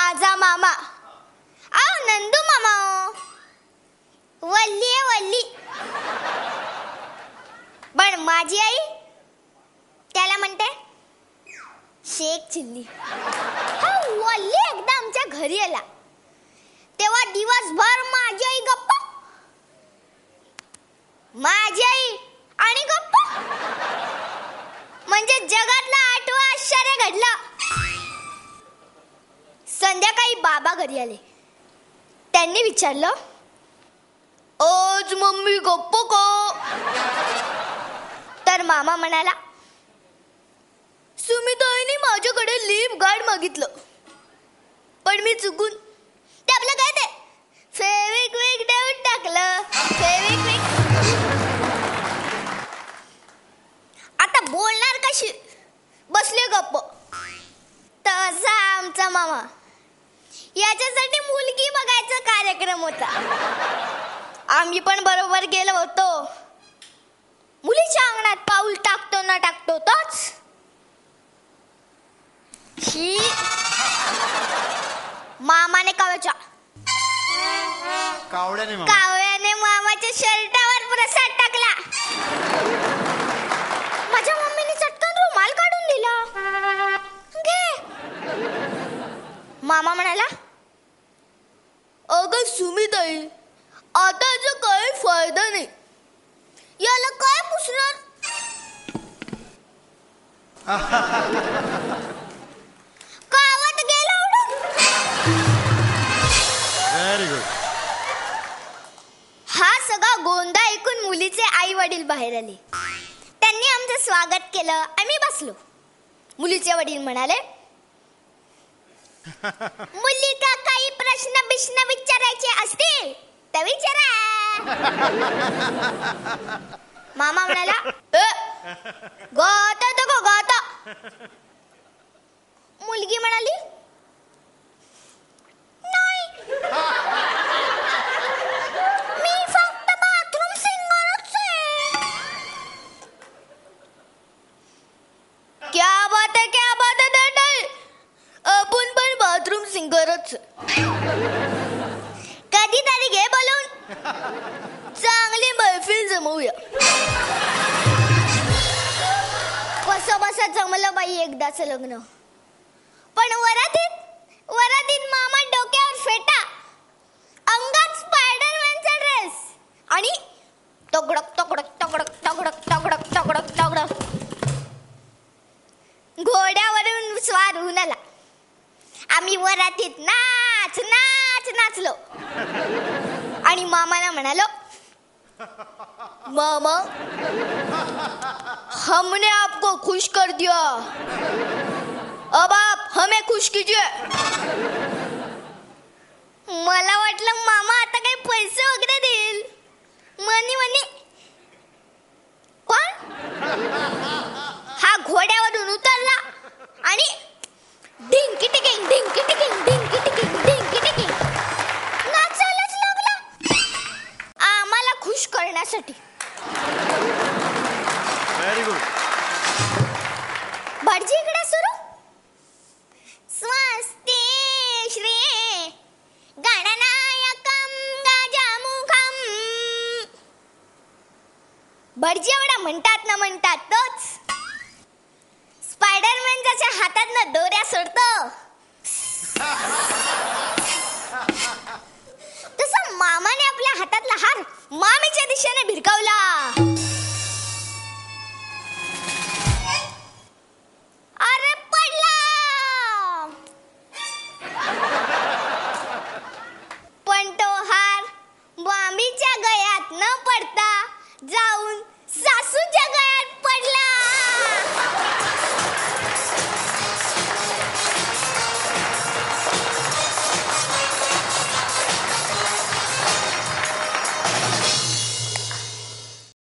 माझा मामा नंदू मामा वल्ली आहे वल्ली. पण माझी आई त्याला म्हणते शेख चिल्ली. वल्ली एकदा आमच्या घरी आला तेव्हा दिवसभर माझी आई गप्पा, माझी आई आणि गप्पा. म्हणजे जगातलं 8वं आश्चर्य घडलं. संध्याकाळी बाबा घरी आले. त्यांनी विचारलं, आज मम्मी गप्प का? तर मामा म्हणाला, सुमिताईने माझ्याकडे लिप गार्ड मागितलं पण मी चुकून ते आपलं काय ते फेविक्विक देऊन टाकलं. फेविक्विक. आता बोलणार कशी? बसले गप्प. तसा आमचा मामा. याच्यासाठी मुलगी बघायचा कार्यक्रम होता. आम्ही पण बरोबर गेलो होतो. मुलीच्या अंगणात पाऊल टाकतो ना टाकतो तोच ही मामाने कावळ्याने मामाच्या शर्टावर प्रसाद टाकला. माझ्या मम्मीने चटकन रुमाल काढून दिला. घे. मामा म्हणाला, अगं सुमिताई, आता याचा काही फायदा नाही. याला काय पुसणार? गावात गेला उडून. Very good. हा सगळा गोंधा ऐकून मुलीचे आई वडील बाहेर आले. त्यांनी आमचं स्वागत केलं. आम्ही बसलो. मुलीचे वडील म्हणाले, मुलीला काही प्रश्न बिश्न विचारायचे असतील तर विचारा. मामा म्हणाला, गाता तो गाता. मुलगी म्हणाली, नाही, मी फक्त बाथरूम सिंगरच आहे. क्या बात है नाही, आपण पण बाथरूम सिंगरच. कधीतरी घे बोलून चांगली मैफिल जमवूया. कसं बसं जमलं बाई एकदाच लग्न. पण वरातीत मामा डोक्यावर फेटा, अंगात स्पायडरमॅनचा ड्रेस आणि तगडक तगडक तगडक तगडक तगडक तगडक तगडक घोड्यावरून स्वार होऊन आला. आम्ही वरातीत नाच नाच नाचलो आणि मामाला म्हणालो, मामा हमने आपको खुश कर दिया, अब आप हमें खुश कीजिए. मला वाटलं मामा आता काही पैसे वगैरे देईल. मनी कोण? हा घोड्यावरून उतरला आणि ढिंकी टिकिंग ढिंकी टिकिंग ढिंकी टिकिंग ढिंकी टिकिंग नाचायलाच लागला आम्हाला खुश करण्यासाठी. Very good. भटजी इकडे सुरू. स्वस्ति श्री गणनायकं गजमुखं. भटजी एवढा म्हणतात तोच स्पायडरमॅन ज्याच्या हातातनं दोऱ्या सोडतो तसं मामाने आपल्या हातातला हार मामीच्या दिशेने भिरकावला.